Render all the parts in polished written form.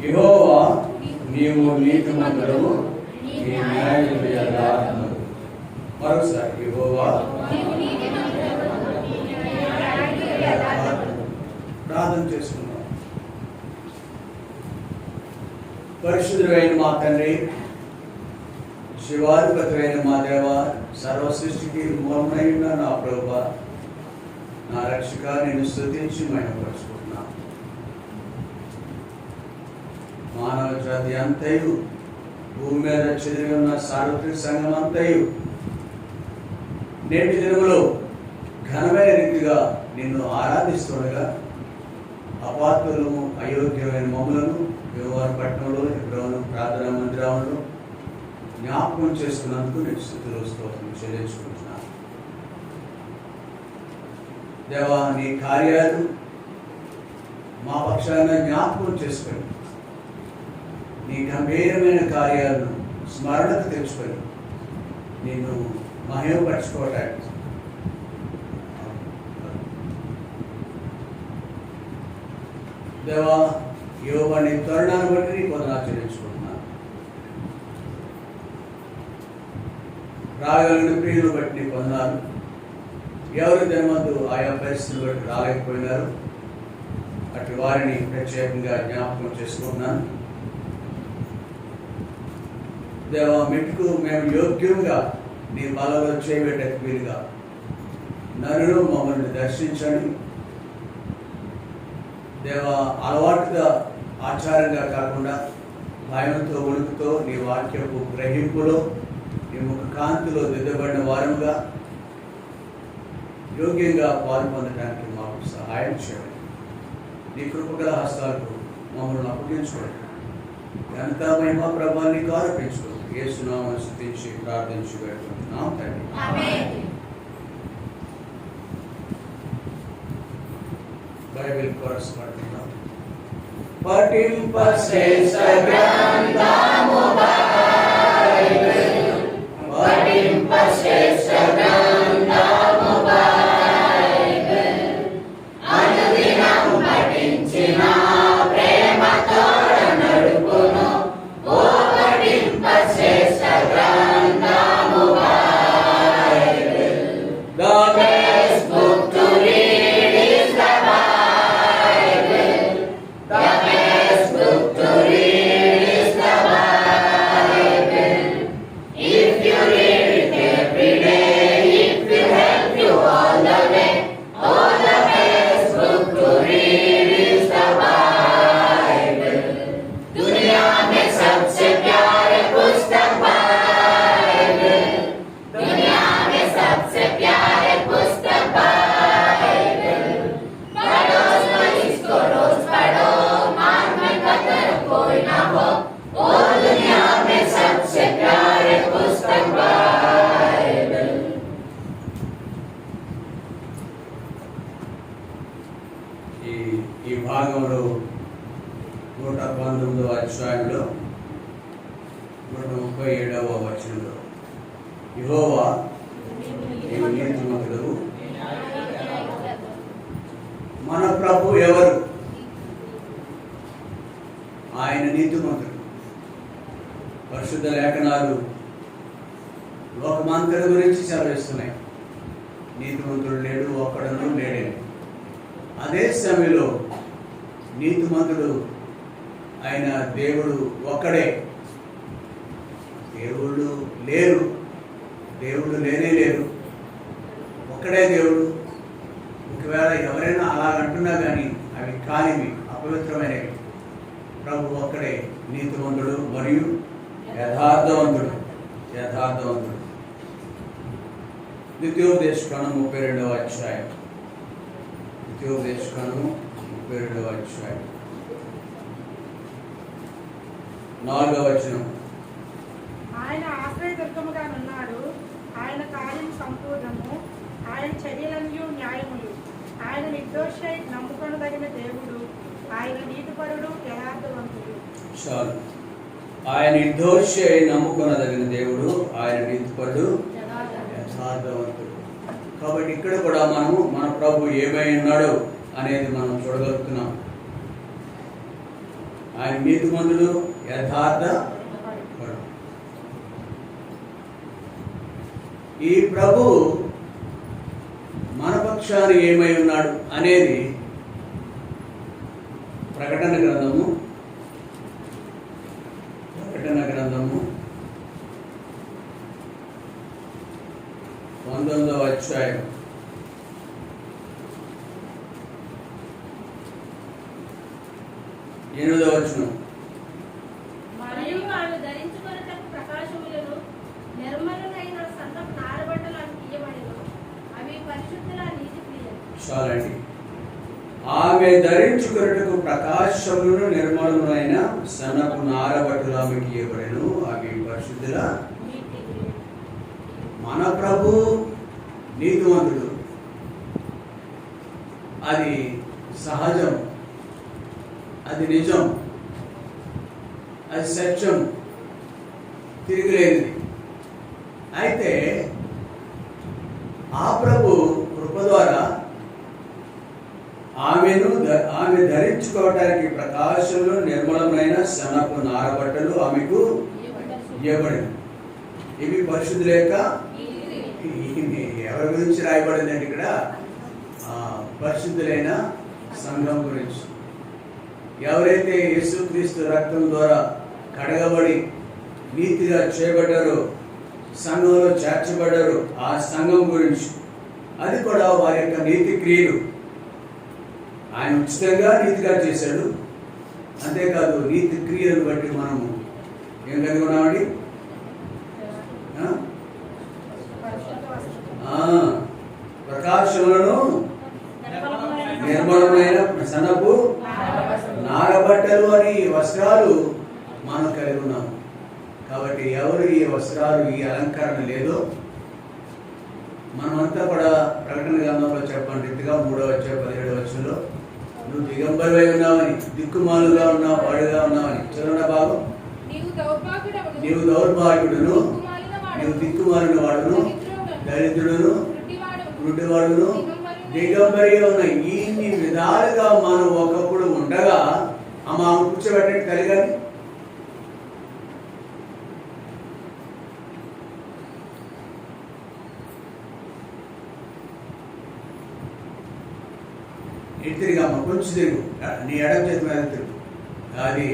యెహోవా నీవు నీతిమంతుడవు, నీ న్యాయములు యథార్థములు. మరోసారి యెహోవా ప్రార్థన చేసుకున్నాం. పరిశుద్ధుడైన మా తండ్రి, శివాధిపతులైన మా దేవ, సర్వ సృష్టికి మూలమైన నా ప్రభువా, నా రక్షక, నిన్ను స్తుతించి మహిమపరుచుకుంటున్నాను. మానవ జాతి అంతయు, భూమి మీద చెదిరి ఉన్న సార్వత్రిక సంఘం అంతయు నేటి దినములో ఘనమైన రీతిగా నిన్ను ఆరాధిస్తుండగా అపాత్రులము అయోగ్యమైన మమ్ములను వ్యవహార పట్టణంలో ఎప్పుడోను ప్రార్థనా మందిరంలో జ్ఞాపకం చేసుకున్నందుకు నీకు స్తుతులు స్తోత్రం చెల్లించుకుంటున్నాను. దేవా, నీ కార్యాలు మా పక్షాన జ్ఞాపకం చేసుకొని నీ గంభీరమైన కార్యాలను స్మరణకు తెచ్చుకొని నిన్ను మహిమపరచుకోవటానికి దేవా, యోవాని తరుణాన్ని బట్టి నీ కొందరు చెల్లించుకుంటున్నాను. రాగలిగిన ప్రియులు బట్టి నీ పొందాను. ఎవరి ధర్మంతో ఆయా పరిస్థితులు బట్టి రాలేకపోయినారు, అటు వారిని ప్రత్యేకంగా జ్ఞాపకం చేసుకుంటున్నాను. దేవా, మెట్టుకు మేము యోగ్యంగా నీ బలలో చేయబెట్టకు వీలుగా నరులు మమ్మల్ని దర్శించండి. దేవా, అలవాటుగా ఆచారంగా కాకుండా భయంతో ఉణుకుతో నీ వాక్యపు గ్రహింపులో నీ ముఖ కాంతిలో దిద్దబడిన వారముగా యోగ్యంగా పాల్పొందడానికి మాకు సహాయం చేయండి. నీ కృపగల హస్తాలకు మమ్మల్ని అప్పగించుకోండి. ఎంత మహిమ ప్రభావాన్ని ఆరోపించుకోండి. యేసునామమున స్తుతించి ప్రార్థించి వేడుకుంటున్నాం తండ్రి. ఆమేన్. Bible chorus పాడుతున్నాం. పఠింప శ్రేష్ఠ గ్రంథము బైబిల్, పఠింప శ్రేష్ఠ గ్రంథము బైబిల్, అనుదినము పఠించిన ప్రేమతో నడుపును. ఓ పఠింప శ్రేష్ఠ గ్రంథము Bible. The best book to read is the Bible. The best book to read is the Bible. If you read it every day, it will help you all the way. Oh, the best book to read is the Bible. दुनिया में सबसे प्यारे पुस्तक Bible, दुनिया में सबसे प्यारे पुस्तक बाइबल. पढ़ो तो इसको रोज पढ़ो, मान में कतर कोई ना हो. ओ दुनिया में सबसे प्यारे पुस्तक बाइबल. ఈ భాగంలో 119వ అధ్యాయంలో 137వ వచనంలో యెహోవా నీవు నీతిమంతుడవు. మన ప్రభు ఎవరు? ఆయన నీతిమంతుడు. పరిశుద్ధ లేఖనాలు లోకమంతటి గురించి సెలవిస్తున్నాయి. నీతిమంతుడు లేడు, ఒక్కడను లేడే. అదే సమయంలో నీతిమంతుడు ఆయన దేవుడు ఒక్కడే. దేవుళ్ళు లేరు, దేవుళ్ళు లేనే లేరు, ఒక్కడే దేవుడు. ఒకవేళ ఎవరైనా అలాగంటున్నా కానీ అవి కానివి, అపవిత్రమైనవి. ప్రభు ఒక్కడే నీతిమంతుడు మరియు యథార్థవంతుడు. యథార్థవంతుడు. ద్వితీయోపదేశకాండము 32వ అధ్యాయం. ద్వితీయోపదేశకాండము 32వ అధ్యాయం 4వ వచనం. ఆయన ఆశ్రయదుర్గముగా ఉన్నాడు. ఆయన కార్యం సంపూర్ణము. ఆయన చర్యలన్నీ న్యాయములు. ఆయన నిర్దోషై నమ్ముకొనదగిన దేవుడు. ఆయన నీతిపరుడు, యథార్థవంతుడు. చాలు. ఆయన నిర్దోషి అయి నమ్ముకొనదగిన దేవుడు, ఆయన నీతిపరుడు, యథార్థవంతుడు. కాబట్టి ఇక్కడ కూడా మనము మన ప్రభు ఏమై ఉన్నాడో అనేది మనం చూడగలుగుతున్నాం. ఆయన నీతిమంతుడు, యథార్థ పరుడు. ఈ ప్రభు మన పక్షాన ఏమై ఉన్నాడు అనేది ప్రకటన గ్రంథము 19వ అధ్యాయం 8వ వచనం. మరియు ఆమె ధరించుకొనుటకు ప్రకాశములను నిర్మలమైన సన్నపు నారబట్టలు ఆమెకు ఇయ్యబడెను. అవి పరిశుద్ధుల నీతి క్రియలు. చాలండి. ఆమె ధరించుకొనుటకు ప్రకాశములను నిర్మలమైన సన్నపు నారబట్టలు ఆమెకి ఇయ్యబడెను. అవి పరిశుద్ధుల నీతి క్రియలు. మన ప్రభు నీతివంతుడు, అది సహజం, అది నిజం, అది సత్యం, తిరిగిలేనిది. అయితే ఆ ప్రభు కృప ద్వారా ఆమె ధరించుకోవటానికి ప్రకాశంలో నిర్మలమైన సన్నపు నారబట్టలు ఆమెకు ఇవ్వబడింది. ఇవి పరిశుద్ధుల యొక్క ఎవరి గురించి రాయబడిందండి ఇక్కడ? పరిశుద్ధులైన సంఘం గురించి. ఎవరైతే యేసుక్రీస్తు రక్తం ద్వారా కడగబడి నీతిగా చేయబడ్డారో, సంఘంలో చేర్చబడ్డారో ఆ సంఘం గురించి. అది కూడా వారి యొక్క నీతి క్రియలు. ఆయన ఉచితంగా నీతిగా చేశాడు. అంతేకాదు నీతి క్రియలను బట్టి మనము ఏం కలిగి ఉన్నామండి? ప్రకాశములను నిర్మలమైన సన్నపు నారబట్టలు అని వస్త్రాలు మనం కలిగి ఉన్నాము. కాబట్టి ఎవరు ఈ వస్త్రాలు, ఈ అలంకరణ లేదో మనమంతా కూడా ప్రకటన గ్రంథంలో చెప్పండి రీతిగా 3వ అధ్యాయం 17వ వచనంలో నువ్వు దిగంబరమై ఉన్నావని, దిక్కుమాలుగా ఉన్నావు, వాడుగా ఉన్నావని. చదవన భాగం. నీవు దౌర్భాగ్యుడును, నీవు దిక్కుమాలిన వాడును, దరిద్రుడును, గుడ్డివాడును, దిగంబరిగా ఉన్న ఇన్ని విధాలుగా మనం ఒకప్పుడు ఉండగా ఆమె కూర్చోబెట్టండి కలిగాని. తిరిగి అమ్మ కొంచెం తిరుగు, నీ ఎడమ చేతి మీద తిరుగు. అది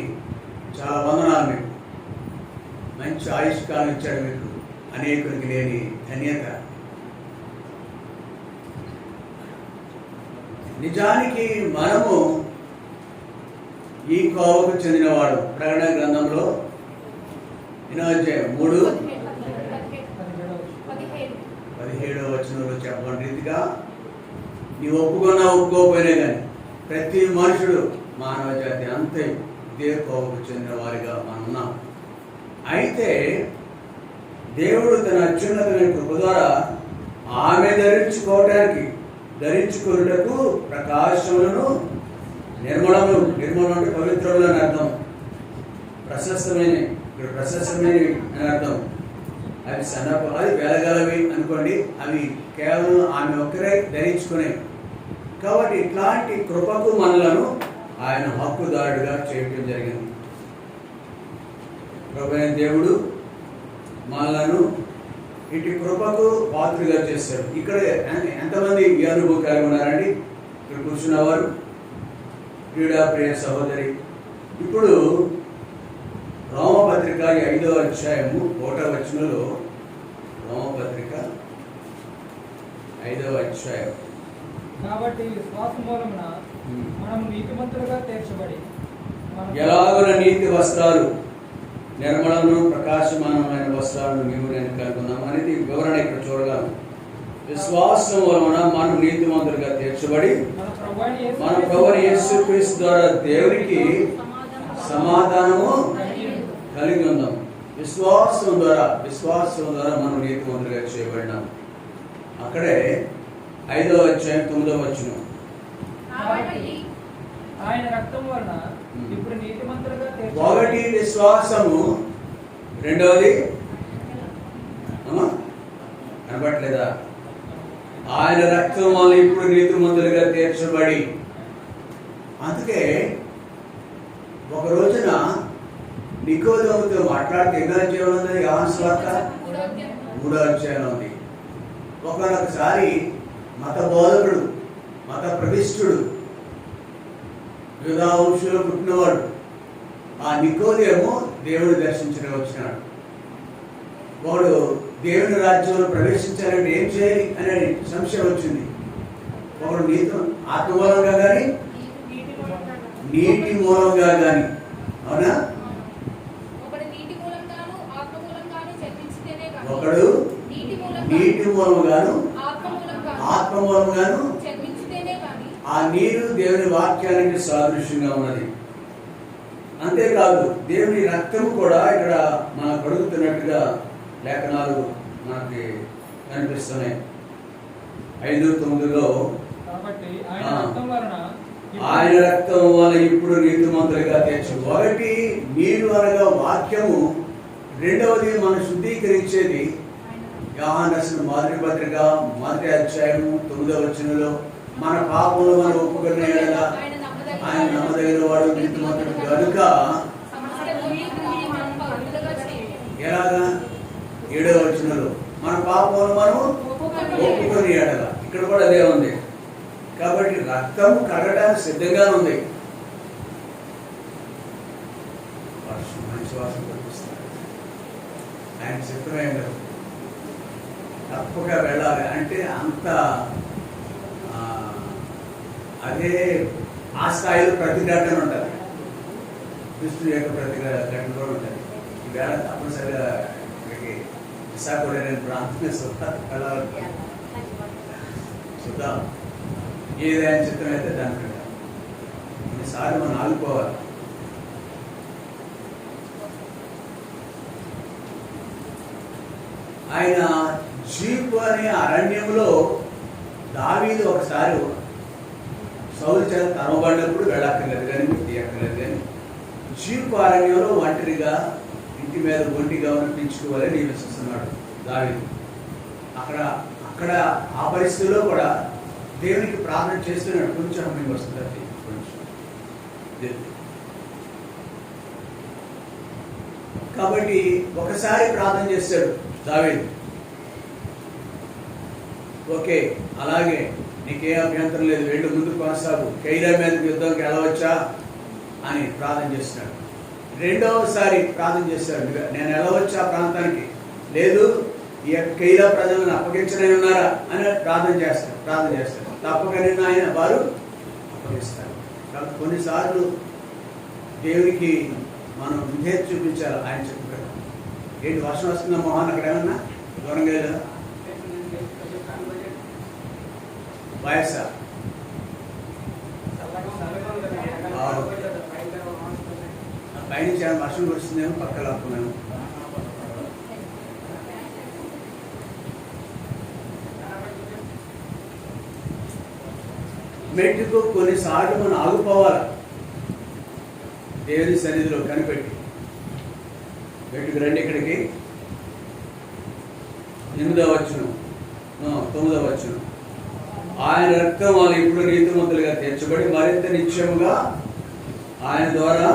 చాలా వందనాలు మీకు. మంచి ఆయుష్కాలం ఇచ్చాడు మీకు, అనేకునికి లేని ధన్యత. నిజానికి మనము ఈ కోవకు చెందినవాడు. ప్రకటన గ్రంథంలో 3:17వ వచనంలో చెప్పబడిన రీతిగా నీవు ఒప్పుకున్నా ఒప్పుకోకపోయినా కానీ ప్రతి మనుషుడు, మానవ జాతి అంతే ఇదే కోవకు చెందిన వారిగా మనం ఉన్నాం. అయితే దేవుడు తన అత్యున్నతమైన కృప ద్వారా ఆమె ధరించుకొనుటకు ప్రకాశములను నిర్మలం అంటే పవిత్రములు అని అర్థం. ప్రశస్తమైన అని అర్థం. అవి సన్నపు, అది వెలగలవి అనుకోండి. అవి కేవలం ఆమె ఒక్కరే ధరించుకునే. కాబట్టి ఇట్లాంటి కృపకు మనలను ఆయన హక్కుదారుడుగా చేయటం జరిగింది. ప్రభువైన దేవుడు మనలను ఇటు కృపకు పాత్రగా చేశాడు. ఇక్కడ ఎంతమంది ఈ అనుభవం కలిగి ఉన్నారండి? ఇక్కడ కూర్చున్నవారు, క్రీడా ప్రియ సహోదరి. ఇప్పుడు రోమపత్రిక 5వ అధ్యాయము 1వ వచనంలో, రోమపత్రిక 5వ అధ్యాయం. కాబట్టి విశ్వాసం మూలమున మనం నీతిమంతులుగా తీర్చబడి ఎలాగున నీతి వస్త్రాలు, నిర్మలను ప్రకాశమానమైన వస్త్రాలను మేము నేను కనుగొన్నాం అనేది వివరణ ఇక్కడ చూడగలం. విశ్వాసం వలన మనం నీతిమంతులుగా తీర్చబడి మన ప్రభువైన యేసుక్రీస్తు ద్వారా దేవునికి సమాధానము కలిగి ఉందాం. విశ్వాసం ద్వారా మనం నీతిమంతులుగా చేయబడినాం. అక్కడే 5వ అధ్యాయం 9వ వచనం. ఆయన రక్తం వలన ఇప్పుడు నీతిమంతులుగా ఒకటి విశ్వాసము, రెండవది కనబడట్లేదా? ఆయన రక్తం వల్ల ఇప్పుడు నీతిమంతులుగా తీర్చబడి. అందుకే ఒక రోజున నికోదేముతో మాట్లాడితే ఎన్నో అధ్యాయం ఉంది? యోహాను సువార్త 3వ అధ్యాయం ఉంది. ఒకసారి మత బోధకుడు, మత ప్రతిష్ఠుడు, యూదా వంశంలో పుట్టినవాడు ఆ నికోదేము దేవుడు దర్శించడానికి వచ్చినాడు. వాడు దేవుని రాజ్యంలో ప్రవేశించాలంటే ఏం చేయాలి అనే సంశయం వచ్చింది. ఒకడు ఆత్మమూలంగా కానీ నీటి మూలంగా కానీ, అవునా? ఒకడు నీటి మూలముగాను ఆత్మమూలముగాను. ఆ నీరు దేవుని వాక్యానికి సాదృశ్యంగా ఉన్నది. అంతేకాదు దేవుని రక్తము కూడా ఇక్కడ మనకు అడుగుతున్నట్టుగా లేఖనాలు మనకి కనిపిస్తున్నాయి. 5:9 కాబట్టి ఆయన రక్తం వల్ల ఇప్పుడు నీతిమంతులుగా తీర్చు. ఒకటి నీరు అనగా వాక్యము, రెండవది మనం శుద్ధీకరించేది యోహాను రాసిన మొదటి పత్రిక 1వ అధ్యాయము 9వ వచనంలో మన పాపములు మనం ఒప్పుకున్న యెడల ఆయన నమ్మదగిన వాడు నీతిమంతుడు కనుక. ఎలాగా? 7వ వచనంలో మన పాపములు మనం ఒప్పుకున్న యెడల, ఇక్కడ కూడా అదే ఉంది. కాబట్టి రక్తము కడగడానికి సిద్ధంగా ఉంది. మంచి వాసన కనిపిస్తుంది. ఆయన చిత్రమైన తప్పగా వెళ్ళాలి అంటే అంత అదే ఆ స్థాయిలో ప్రతిఘటన ఉంటుంది. కృష్ణుడి యొక్క ప్రతిఘటన కూడా ఉంటుంది. ఈవేళ తప్పనిసరిగా ఇక్కడికి విశాఖపట్నం ప్రాంతం వెళ్ళాలి. చూద్దాం ఏదైనా చిత్రం అయితే దానికంటే కొన్నిసార్లు మనం ఆగిపోవాలి. ఆయన జీపు అనే అరణ్యంలో దావీదు ఒకసారి సౌలు చేత తరమబడినప్పుడు వెళ్ళక్కర్లేదు కానీ తీయక్కర్లేదు కానీ జీపు అరణ్యంలో ఒంటరిగా ఇంటి మీద ఒంటిగా పిలుచుకోవాలని నివసిస్తున్నాడు దావీదు. అక్కడ ఆ పరిస్థితుల్లో కూడా దేవునికి ప్రార్థన చేస్తున్నాడు. కొంచెం మీకు వస్తుంది కొంచెం. కాబట్టి ఒకసారి ప్రార్థన చేస్తాడు దావీదు. ఓకే, అలాగే నీకే అభ్యంతరం లేదు, వెళ్ళు, ముందు కొనసాగు, కైలా మీదకి యుద్ధంకి వెళ్ళవచ్చా అని ప్రార్థన చేస్తున్నాడు. రెండవసారి ప్రార్థన చేస్తాడు, నేను వెళ్ళవచ్చా ప్రాంతానికి? లేదు, ఈ యొక్క కైలా ప్రజలను అప్పగించనే ఉన్నారా అని ప్రార్థన చేస్తాడు. తప్పకనే ఆయన వారు అప్పగిస్తారు. కాబట్టి కొన్నిసార్లు దేవునికి మనం విధేయత చూపించాలి. ఆయన చెప్పారు, ఏంటి వర్షం వస్తుందా మోహన్? అక్కడ ఏమన్నా దూరంగా లేదా? వయసా పైనుంచి ఏమైనా వర్షం కురుస్తుందేమో, పక్కన ఆపుకున్నాము. మెట్టుకు కొన్నిసార్లు మనం ఆగిపోవాలి దేవుని సన్నిధిలో కనిపెట్టి. మెట్టుకు రండి ఇక్కడికి. 8వ వచనం 9వ వచనం ఆయన రక్తం వల్ల ఇప్పుడు నీతిమంతులుగా తీర్చబడి మరింత నిశ్చయముగా ఆయన ద్వారా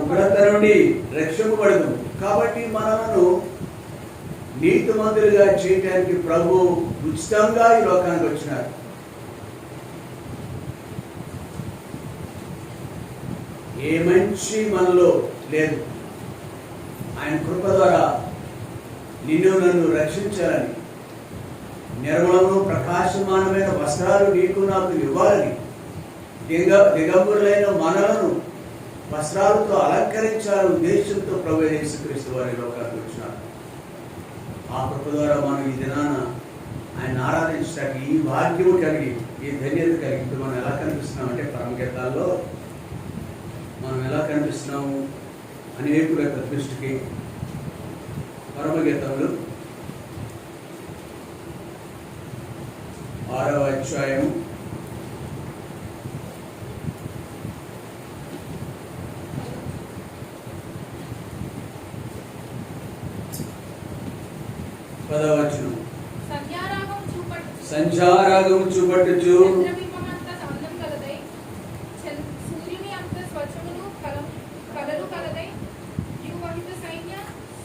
ఉగ్రత నుండి రక్షింపబడదు. కాబట్టి మనలను నీతిమంతులుగా చేయడానికి ప్రభు ఉచితంగా ఈ లోకానికి వచ్చినారు. ఏ మంచి మనలో లేదు. ఆయన కృప ద్వారా నిన్ను నన్ను రక్షించాలని, నిర్మలము ప్రకాశమానమైన వస్త్రాలు నీకు నాకు ఇవ్వాలని, దిగంబరులైన మనలను వస్త్రాలతో అలంకరించాలని ఉద్దేశంతో ప్రభు యేసుక్రీస్తు వారి లోకానికి వచ్చినారు. ఆ కృప ద్వారా మనం ఈ దినాన ఆయన ఆరాధించడానికి ఈ భాగ్యము కలిగి, ఈ ధన్యత కలిగి ఇప్పుడు మనం ఎలా కనిపిస్తున్నాం అంటే పరమగీతాల్లో మనం ఎలా కనిపిస్తున్నాము అనేకుల యొక్క దృష్టికి. పరమగీతములు 6వ అధ్యాయం 10వ వచనం. సంచారాగము చూపట్టుచు చంద్రబింబమంత అందం కలదై, సూర్యుని అంత స్వచ్ఛమును కలరు కలదై, వ్యూహిత సైన్య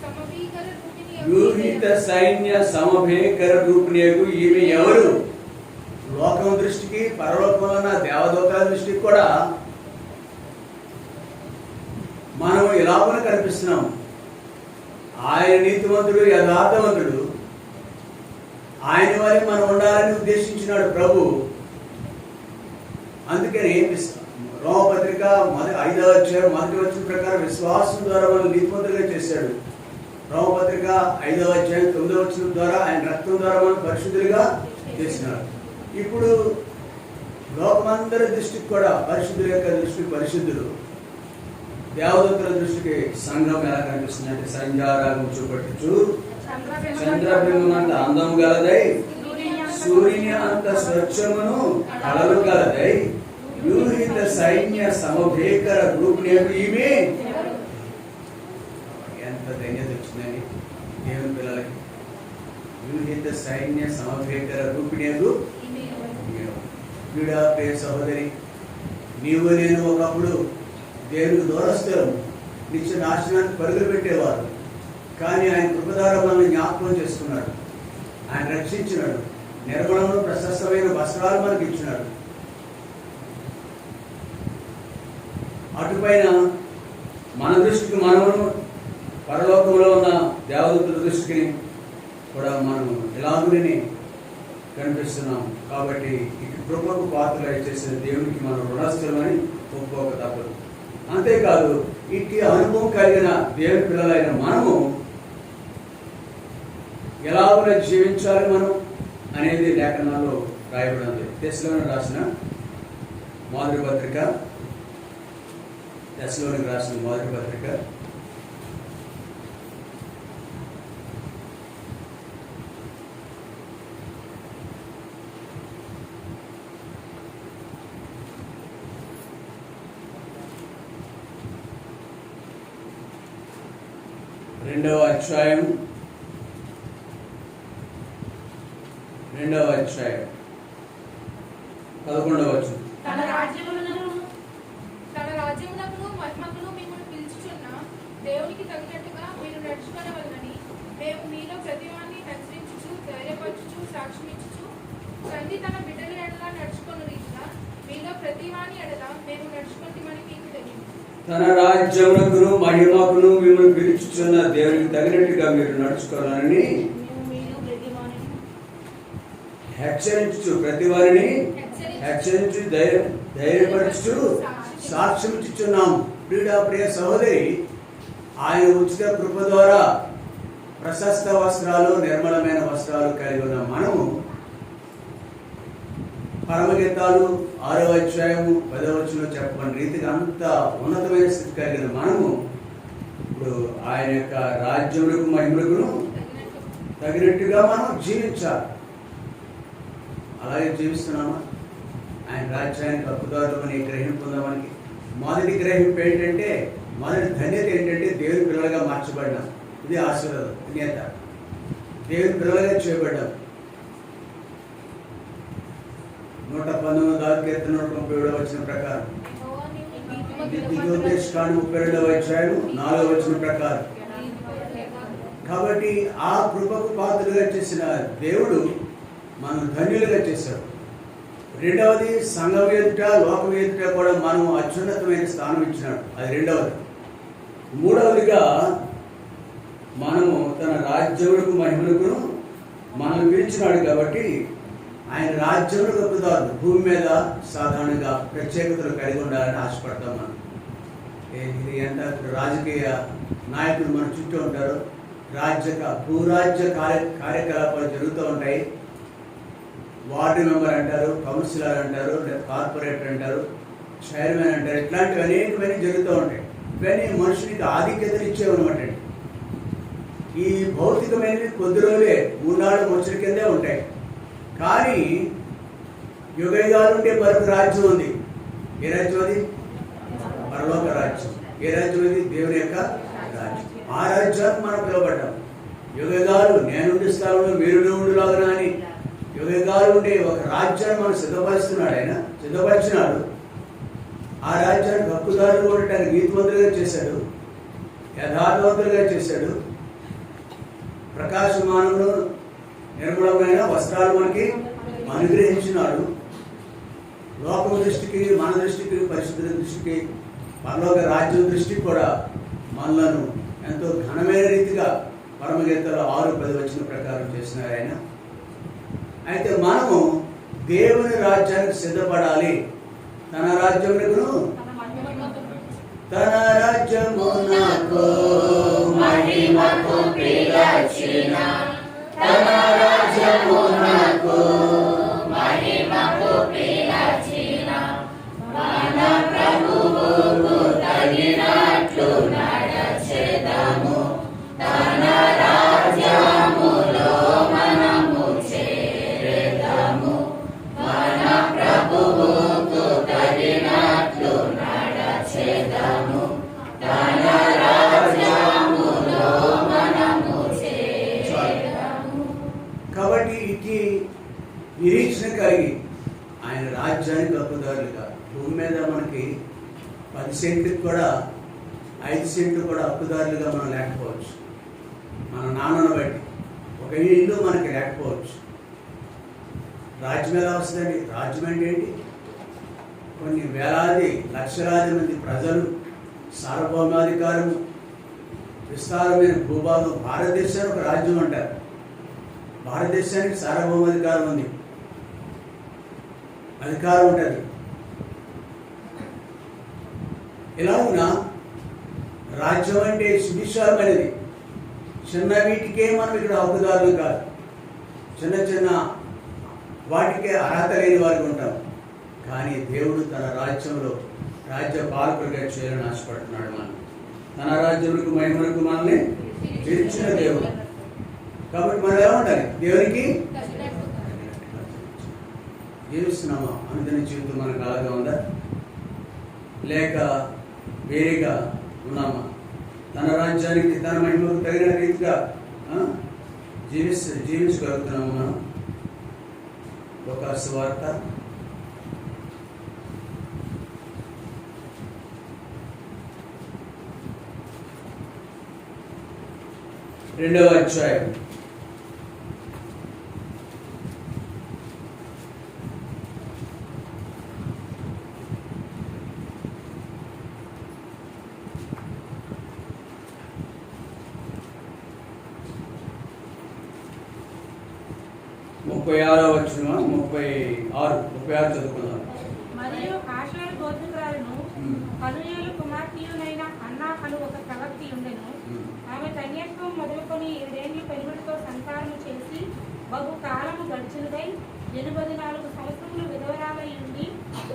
సమభీకర రూపిణి వ్యూహిత సైన్య సమభేకర రూపిణియగు ఈమె ఎవరు? లోకం దృష్టికి, పరలోకంలో ఉన్న దేవదూతల దృష్టికి కూడా మనం ఇలాగ కనిపిస్తున్నాం. ఆయన నీతివంతుడు, యథార్థవంతుడు. ఆయన వల్ల మనం ఉండాలని ఉద్దేశించినాడు ప్రభు. అందుకని రోమపత్రిక 5వ అధ్యాయం 1వ వచనం ప్రకారం విశ్వాసం ద్వారా మనం నీతివంతులుగా చేశాడు. రోమపత్రిక 5వ అధ్యాయం 9వ వచనం ద్వారా ఆయన రక్తం ద్వారా మనం పరిశుద్ధులుగా చేసినాడు. ఇప్పుడు లోకమందరి దృష్టికి కూడా పరిశుద్ధుల యొక్క దృష్టికి పరిశుద్ధులు, దేవదూతల దృష్టికి సంఘం ఎలా కనిపిస్తుంది అంటే సంచారాగం చూపట్టుచు చంద్రబింబం అంత అందం గలదై, సూర్యుని అంత స్వచ్ఛమును కలలు గలదై, వ్యూహిత సైన్య సమభేకర రూపిణియగు ఈమె. ఎంత ధన్యత వచ్చిందని దేవుని పిల్లలకి. వ్యూహిత సైన్య సమభేకర రూపిణియగు ప్రియ సహోదరి, నీవు నేను ఒకప్పుడు దేవునికి దూరస్తులం, నిత్య నాశనానికి పరుగులు పెట్టేవారు. కానీ ఆయన కృపధార మనల్ని జ్ఞాపకం చేసుకున్నాడు. ఆయన రక్షించినాడు. నిర్మలంలో ప్రశస్తమైన వస్త్రాలు మనకి ఇచ్చినాడు. అటుపైన మన దృష్టికి మనము, పరలోకంలో ఉన్న దేవదూతుల దృష్టికి కూడా మనం ఇలాగునే కనిపిస్తున్నాం. కాబట్టి ఈ కృపకు పాత్రలు చేసిన దేవునికి మనం రుణస్థులమని ఒప్పుకోక తప్పదు. అంతేకాదు, ఇట్టి అనుభవం కలిగిన దేవుని పిల్లలైన మనము ఎలాగ జీవించాలి మనం అనేది లేఖనాల్లో రాయబడింది. తెస్సలోనికి రాసిన మొదటి పత్రిక 2వ అధ్యాయం 11వ వచనం. తన రాజ్యమునకును మహిమకును మిమ్మల్ని పిలుచుచున్న దేవునికి తగినట్టుగా మీరు నడుచుకొనవలెనని మేము మీలో ప్రతివాన్ని హెచ్చరించుచు, ధైర్యపరచుచు, సాక్ష్యమిచ్చుచు, తండ్రి తన బిడ్డల ఎడల నడుచుకొను రీతిగా మీలో ప్రతివాని ఎడల మేము నడుచుకుంటామని మీకు తెలియదు. తన రాజ్యమునకును మహిమకును మిమ్మల్ని పిలుచుచున్న దేవునికి తగినట్టుగా మీరు నడుచుకోవాలని హెచ్చరించు, ప్రతి వారిని హెచ్చరించు, ధైర్యపరచు, సాక్ష్యం ఇచ్చుచున్నాం. ప్రియ సహోదరి, ఆయన ఉచిత కృప ద్వారా ప్రశస్త వస్త్రాలు, నిర్మలమైన వస్త్రాలు కలిగి ఉన్న మనము పరమగీతాలు 6వ అధ్యాయము 10వ వచనంలో చెప్పబడిన రీతిగా అంత ఉన్నతమైన స్థితి కలిగిన మనము ఇప్పుడు ఆయన యొక్క రాజ్యములకు మహిమలకు తగినట్టుగా మనం జీవించాలి. అలాగే జీవిస్తున్నామా? ఆయన రాజ్యానికి హక్కుదారులమని గ్రహింపు పొందామని మొదటి గ్రహింపు ఏంటంటే, మొదటి ధన్యత ఏంటంటే దేవుని పిల్లలుగా మార్చబడ్డాం. ఇది ఆశీర్వాదం, ధన్యత. దేవుని పిల్లలుగా చేయబడ్డాం. 119వ కీర్తన 137వ వచనం ప్రకారం, ద్వితీయోపదేశకాండం 32వ అధ్యాయం 4వ వచనం ప్రకారం. కాబట్టి ఆ కృపకు పాత్రలుగా చేసిన దేవుడు మనం ధన్యులుగా చేశాడు. రెండవది, సంఘం ఎదుట, లోకం ఎదుట కూడా మనం అత్యున్నతమైన స్థానం ఇచ్చినాడు. అది రెండవది. మూడవదిగా, మనము తన రాజ్యములకు మహిమలకు మనం పిలిచినాడు కాబట్టి ఆయన రాజ్యములకు హక్కుదారులు. భూమి మీద సాధారణంగా ప్రత్యేకతలు కలిగి ఉండాలని ఆశపడతాం మనం. ఇది ఎంత రాజకీయ నాయకులు మన చుట్టూ ఉంటారు. భూరాజ్య కార్యకలాపాలు జరుగుతూ ఉంటాయి. వార్డు మెంబర్ అంటారు, కౌన్సిలర్ అంటారు, కార్పొరేటర్ అంటారు, చైర్మన్ అంటారు. ఇట్లాంటివి అనేకమైన జరుగుతూ ఉంటాయి. ఇవన్నీ మనుషునికి ఆధిక్యతలు ఇచ్చేవన్నమాట. ఈ భౌతికమైనవి కొద్ది రోజులే, 3 నాళ్ళు ముచ్చట కిందే ఉంటాయి. కానీ యుగయుగాలు ఉండే మరొక రాజ్యం ఉంది. ఏ రాజ్యం అది? పరలోక రాజ్యం. ఏ రాజ్యం అది? దేవుని యొక్క రాజ్యం. ఆ రాజ్యాన్ని మనం పిలువబడ్డాం. యుగయుగాలు నేనుండి స్థలంలో మీరు ఉండులాగా అని యుగాలు ఉండే ఒక రాజ్యాన్ని మనం సిద్ధపరుస్తున్నాడు. ఆయన సిద్ధపరిచినాడు. ఆ రాజ్యానికి హక్కుదారులు కూడా ఆయన నీతివంతులుగా చేశాడు, యథార్థవంతులుగా చేశాడు. ప్రకాశమానమును నిర్మలమైన వస్త్రాలు మనకి అనుగ్రహించినాడు. లోకం దృష్టికి, మన దృష్టికి, పరిశుద్ధ దృష్టికి, పరలోక రాజ్యం దృష్టికి కూడా మనలను ఎంతో ఘనమైన రీతిగా పరమగీతలో 6:10 వచ్చిన ప్రకారం చేసినారు ఆయన. అయితే మనము దేవుని రాజ్యానికి సిద్ధపడాలి. తన రాజ్యమునకు తన రాజ్యమునకు మహిమకు పిలచిన, తన రాజ్యమునకు మహిమకు పిలచిన మన ప్రభువుకు తగినట్లు నడచెదము. తన రాజ్యములో మనము చేరెదము. మన ప్రభువుకు తగినట్లు నడచెదము. తన రాజ్యములో మనము చేరెదము. కాబట్టి ఇది నిరీక్షణ కలిగి ఆయన రాజ్యానికి హక్కుదారులుగా, భూమి మీద మనకి 10 సెంట్లకు కూడా 5 సెంట్లు కూడా హక్కుదారులుగా మనం లేకపోవచ్చు. మన నాన్నను బట్టి ఒక ఇల్లు మనకి లేకపోవచ్చు. రాజ్యం ఎలా వస్తుందండి? రాజ్యం అంటే ఏంటి? కొన్ని వేలాది లక్షలాది మంది ప్రజలు, సార్వభౌమాధికారం, విస్తారమైన భూభాగం. భారతదేశానికి ఒక రాజ్యం అంటారు. భారతదేశానికి సార్వభౌమాధికారం ఉంది, అధికారం ఉంటుంది. ఇలా ఉన్న రాజ్యం అంటే సువిశాలమైనది. చిన్న వీటికే మనం ఇక్కడ హక్కుదారులు కాదు, చిన్న చిన్న వాటికే అర్హత లేని వారికి ఉంటాం. కానీ దేవుడు తన రాజ్యంలో రాజ్య పాలకులుగా చేయాలని ఆశపడుతున్నాడు. మనం తన రాజ్యములకు మహిమలకు మనల్ని పిలిచిన దేవుడు. కాబట్టి మనం ఏమంటారు? దేవునికి జీవిస్తున్నామా? అనుదిన జీవితం మనకు అలాగా ఉందా, లేక వేరేగా ఉన్నామా? తన రాజ్యానికి, తన మహిమకు తగిన రీతిగా జీవించగలుగుతున్నాము మనం. లూకాసు వార్త 2వ అధ్యాయం 36వ వచనం, 36 చదువుకుందాం. మరియు ఆషేరు గోత్రికురాలును పనూయేలు కుమార్తెయునైన అన్నా అను ఒక ప్రవక్తి ఉండెను. ఆమె కన్యత్వం మొదలుకొని 7 ఏళ్లు పెరుగుడుతో సంతానము చేసి బహు కాలము గడిచినదై 84 సంవత్సరములు విధవరాలై ఉండి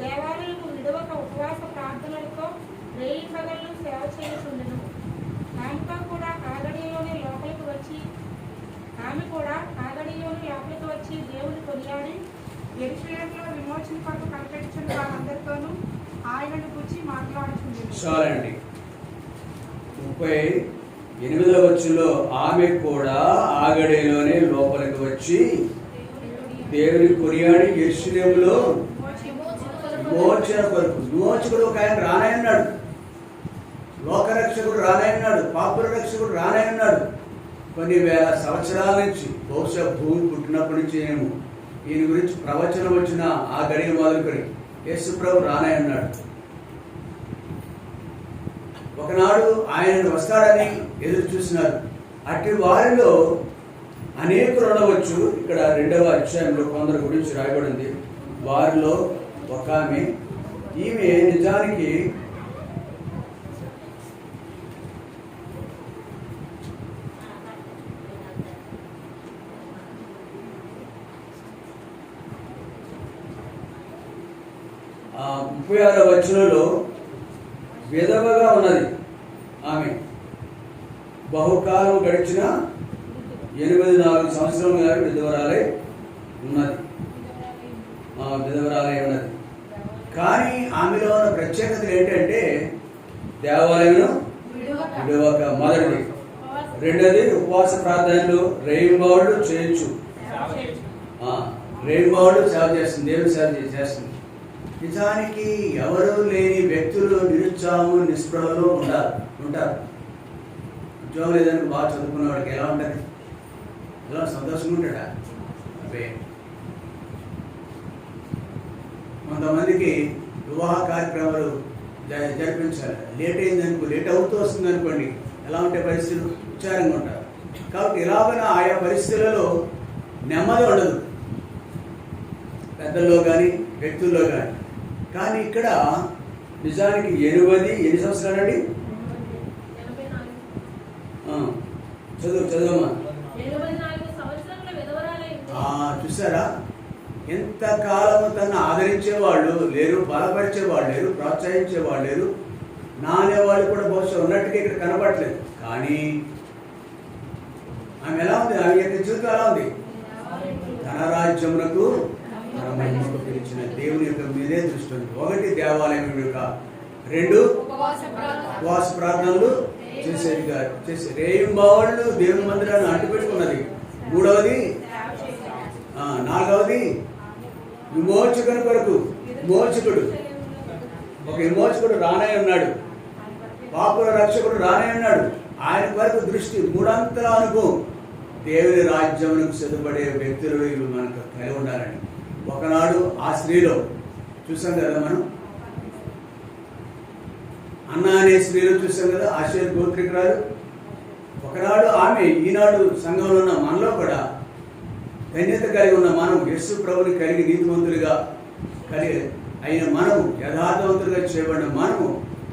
దేవాలయము విడవక ఉపవాస ప్రార్థనలతో రేయింబగళ్ళు సేవ చేయుచుండెను. ఆమె కూడా ఆగడిలోనే లోపలికి వచ్చి దేవుని కొనియాడి యెరూషలేములో విమోచన కొరకు కనిపెట్టుచున్న వారందరితోనూ ఆయనను గురించి మాట్లాడుచుండెను. చాలండి. 38వ వచనంలో ఆమె కూడా ఆగడిలోనే లోపలికి వచ్చి దేవుని కొనియాడి యెరూషలేములో విమోచన కొరకు. విమోచకుడు ఒక ఆయన రానయ్యన్నాడు, లోకరక్షకుడు రానయ్యన్నాడు, పాపుల రక్షకుడు రానయ్యన్నాడు. కొన్ని వేల సంవత్సరాల నుంచి, బహుశా భూమి పుట్టినప్పటి నుంచి ఏమో ఈయన గురించి ప్రవచనం వచ్చిన ఆ గడియ మొదలుకొని యేసుప్రభు రానయ్యన్నాడు. ఒకనాడు ఆయన వస్తాడని ఎదురు చూసినారు. అట్టి వారిలో అనేకులు ఉండవచ్చు. ఇక్కడ 2వ అధ్యాయంలో కొందరు గురించి రాయబడింది. వారిలో ఒక ఈమె నిజానికి ఆ 36వ వచనంలో విధవగా ఉన్నది. ఆమె బహుకాలం గడిచిన 84 సంవత్సరాలుగా విధవరాలే ఉన్నది. కానీ ఆమెలో ఉన్న ప్రత్యేకతలు ఏంటంటే దేవాలయం విడవక, మొదటిది. రెండోది ఉపవాస ప్రార్థనలు, రేయింబవళ్ళు చేయొచ్చు. రెయిన్బోలు సేవ చేస్తుంది, దేవుని సేవ చేస్తుంది. నిజానికి ఎవరు లేని వ్యక్తులు నిరుత్సాహము నిస్పృహలో ఉంటారు. ఉద్యోగం లేదని బాగా చదువుకున్న వాడికి ఎలా ఉంటుంది? ఎలా సంతోషంగా ఉంటాడా? అవే కొంతమందికి వివాహ కార్యక్రమాలు జరిపించాలి. లేట్ అవుతూ వస్తుంది అనుకోండి, ఎలా ఉంటే పరిస్థితులు విచారంగా ఉంటారు. కాబట్టి ఎలాగైనా ఆయా పరిస్థితులలో నెమ్మది ఉండదు, పెద్దల్లో కానీ వ్యక్తుల్లో కానీ ఇక్కడ నిజానికి 80 ఎన్ని సంవత్సరాలండి? 84 చదువమ్మా. 84 సంవత్సరాల విధవరాలైంది. చూసారా, ఎంతకాలము తను ఆదరించేవాళ్ళు లేరు, బలపరిచేవాళ్ళు లేరు, ప్రోత్సహించేవాళ్ళు లేరు, నానేవాళ్ళు కూడా బహుశా ఉన్నట్టుగా ఇక్కడ కనపడలేదు. కానీ ఆమె ఎలా ఉంది? ఆమె యొక్క జీవితం ఎలా ఉంది? తన రాజ్యమునకు పిలిచిన దేవుని యొక్క మీదే దృష్టి ఉంది. 1 దేవాలయం యొక్క, 2 ఉపవాస ప్రార్థనలు చేసే రేయింబావుళ్ళు దేవుని మందిరాన్ని అంటుపెట్టుకున్నది. 3వది 4వది విమోచకుని కొరకు విమోచకుడు, ఒక విమోచకుడు రానే ఉన్నాడు, పాపుల రక్షకుడు రానే ఉన్నాడు. ఆయన వరకు దృష్టి, 3 అనుభవం. దేవుని రాజ్యమునకు సిద్ధపడే వ్యక్తులు ఇవి మనకు కలిగి ఉండాలని. ఒకనాడు ఆ స్త్రీలో చూసాం కదా, మనం అన్న అనే స్త్రీలో చూసాం కదా, ఆశీర్ గోత్రికురాలు. ఒకనాడు ఆమె, ఈనాడు సంఘంలో ఉన్న మనలో కూడా ధన్యత కలిగి ఉన్న మనం, యేసు ప్రభుని కలిగి నీతిమంతులుగా కలిగి అయిన మనము, యథార్థవంతులుగా చేయబడిన మనము.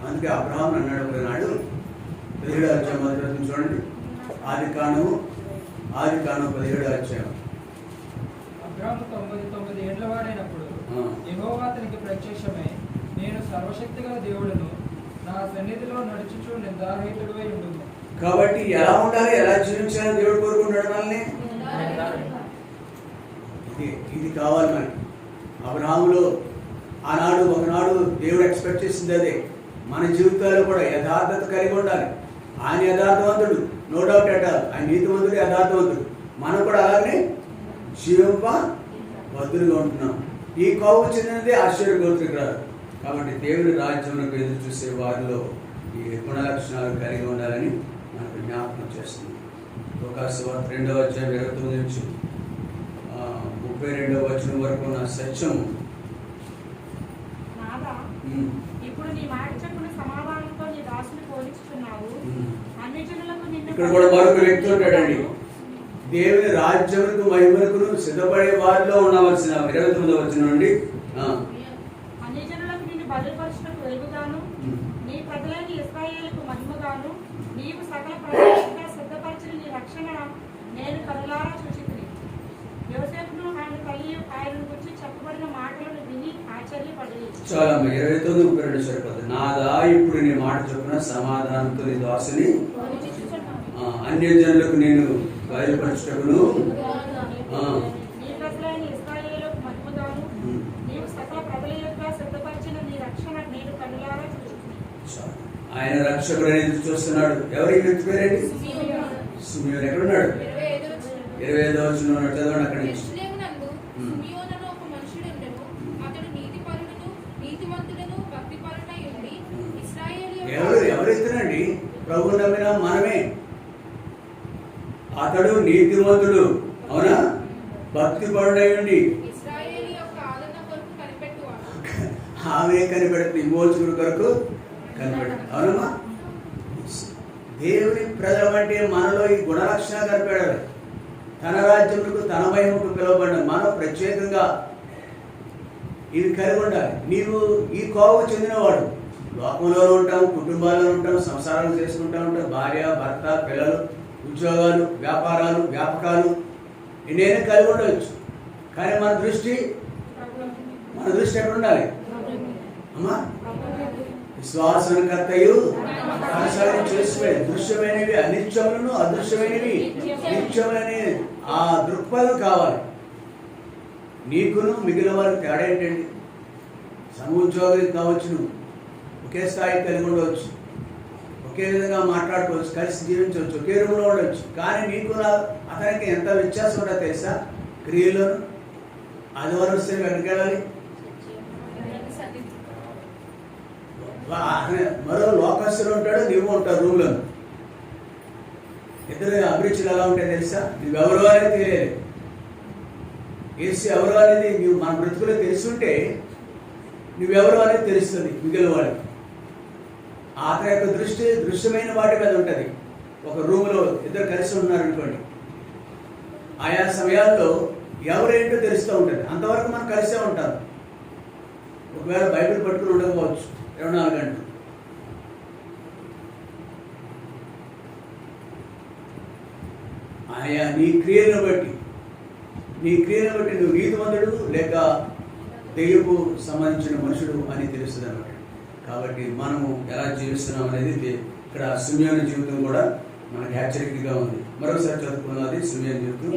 అందుకే అబ్రహాం అన్నాడు ఒకనాడు, 17వ అధ్యాయం చూడండి, ఆదికాండము 17వ అధ్యాయం. అబ్రాము 99 ఏళ్ల వాడైనప్పుడు యెహోవా అతనికి ప్రత్యక్షమై, నేను సర్వశక్తి గల దేవుడును, నా సన్నిధిలో నడుచుచు నిర్ధారితుడై ఉండును. కాబట్టి ఎలా ఉండాలి, ఎలా జీవించాలని దేవుడు కోరుకుంటాడు మనల్ని. ఇది కావాలి మనకి. అబ్రహాములో ఆనాడు ఒకనాడు దేవుడు ఎక్స్పెక్ట్ చేసింది అదే. మన జీవితాల్లో కూడా యథార్థత కలిగి ఉండాలి. ఆయన యథార్థవంతుడు, నో డౌట్ అట్ ఆల్. ఆయన నీతివంతుడు, యథార్థవంతుడు. మనం కూడా అలానే జీవింప బద్దులుగా ఉంటున్నాం. ఈ కోవు చెందినది ఆశ్చర్య గోత్రికురాలు. కాబట్టి దేవుని రాజ్యమునకు ఎదురు చూసే వారిలో ఈ గుణ లక్షణాలు కలిగి ఉండాలని మనకు జ్ఞాపకం చేస్తుంది. లోకాసువార్త 2వ అధ్యాయం 29 నుంచి 32వ వచనం వరకు ఉన్న సత్యం. ఇప్పుడు నీ మాట చెప్పున సమాధానంతో నీ దాసుని పోలిస్తున్నావు. అన్ని జనులకు నిన్ను ఇక్కడ కూడా మరొక వ్యక్తి ఉంటాడండి. దేవుని రాజ్యములకు మహిమలకు సిద్ధపడే వారిలో ఉండవలసిన 29వ వచనం నుండి, అన్ని జనులకు నిన్ను బయలుపరచుటకు వెలుగుగాను, నీ ప్రజలైన ఇశ్రాయేలుకు మహిమగాను, నీవు సకల ప్రజలుగా సిద్ధపరిచిన నీ రక్షణ నేను కనులారా చూచితిని. యోసేపును ఆయన తల్లి ఆయన గురించి చెప్పబడిన మాటలను విని ఆశ్చర్యపడి, చాలా 29, 32 సరిపోతుంది. నాదా ఇప్పుడు నీ మాట చొప్పున సమాధానంతో నీ దాసుని అన్య జనులకు నేను బయలుపరచుటకును, నీ ప్రజలైన ఇశ్రాయేలుకు మహిమగాను, నీవు సకల ప్రజల యొక్క సిద్ధపరిచిన నీ రక్షణ నేను కనులారా చూచితిని. ఆయన రక్షకుడు అనేది చూస్తున్నాడు. ఎవరి వ్యక్తి పేరేంటి? సిమియోను. ఎక్కడున్నాడు? 25వ వచనం చదవండి అక్కడి నుంచి. యెరూషలేమునందు సిమియోను ఒక మనుషుడు ఉండెను. అతడు నీతిపరుడును నీతిమంతుడును భక్తిపరుడై ఉండి ఇశ్రాయేలు ఎవరెత్తునండి? ప్రభు నమ్మిన మనమే. అతడు నీతిమంతుడు, అవునా, భక్తిపరుడై ఉండి ఇశ్రాయేలు యొక్క ఆదరణ కొరకు కనిపెట్టువాడు. ఆమె కనిపెడుతుంది, విమోచకుడు కొరకు కనిపెడుతుంది. అవునమ్మా, దేవుని ప్రజలు అంటే మనలో ఈ గుణలక్షణ కనిపెడాలి. తన రాజ్యములకు తన మహిమకు పిలువబడిన మనం ప్రత్యేకంగా ఇవి కలిగి ఉండాలి. నీవు ఈ కోవకు చెందినవాడు. లోకంలో ఉంటాం, కుటుంబాల్లో ఉంటాం, సంసారాలు చేసుకుంటూ ఉంటాం, భార్య భర్త పిల్లలు, ఉద్యోగాలు, వ్యాపారాలు, వ్యాపకాలు ఎన్నైనా కలిగి ఉండవచ్చు. కానీ మన దృష్టి ఎక్కడ ఉండాలి అమ్మా? విశ్వాసకర్తయు కొనసాగం చేసుకునే దృశ్యమైనవి అనిత్యములను, అదృశ్యమైనవి నిత్యములని ఆ దృక్పథం కావాలి. నీకును మిగిలిన వారికి తేడా ఏంటండి? సముద్యోగి కావచ్చు, ఒకే స్థాయి కలిగి ఉండవచ్చు, ఒకే విధంగా మాట్లాడుకోవచ్చు, కలిసి జీవించవచ్చు, ఒకే రూమ్లో ఉండవచ్చు. కానీ నీకు అతనికి ఎంత వ్యత్యాసం ఉంటుందో తెలుసా? క్రియలోను ఆదివారం వస్తే ఎక్కడికి వెళ్ళాలి? మరో లోకస్తులు ఉంటాడు, నువ్వు ఉంటావు రూమ్లో. ఇద్దరు అభిరుచులు ఎలా ఉంటాయి తెలుసా? నువ్వెవరు అనేది తెలియదు. ఏసు ఎవరు అనేది నువ్వు మన బ్రతుకులో తెలుసుంటే నువ్వెవరు అనేది తెలుస్తుంది మిగిలిన వాడికి. అతని యొక్క దృష్టి దృశ్యమైన వాటి మీద ఉంటుంది. ఒక రూమ్లో ఇద్దరు కలిసి ఉన్నారనుకోండి, ఆయా సమయాల్లో ఎవరేంటో తెలుస్తూ ఉంటుంది. అంతవరకు మనం కలిసే ఉంటాం. ఒకవేళ బైబిల్ పట్టుకుని ఉండకపోవచ్చు 24 గంటలు. ఆయా నీ క్రియలను బట్టి నువ్వు నీతిమంతుడు లేక దెయ్యపు సంబంధించిన మనుషుడు అని తెలుస్తుంది అన్నమాట. కాబట్టి మనము ఎలా జీవిస్తున్నాం అనేది ఇక్కడ సిమియోను జీవితం కూడా మనకి హెచ్చరికగా ఉంది. మరోసారి చదువుకున్నది సిమియోను జీవితం.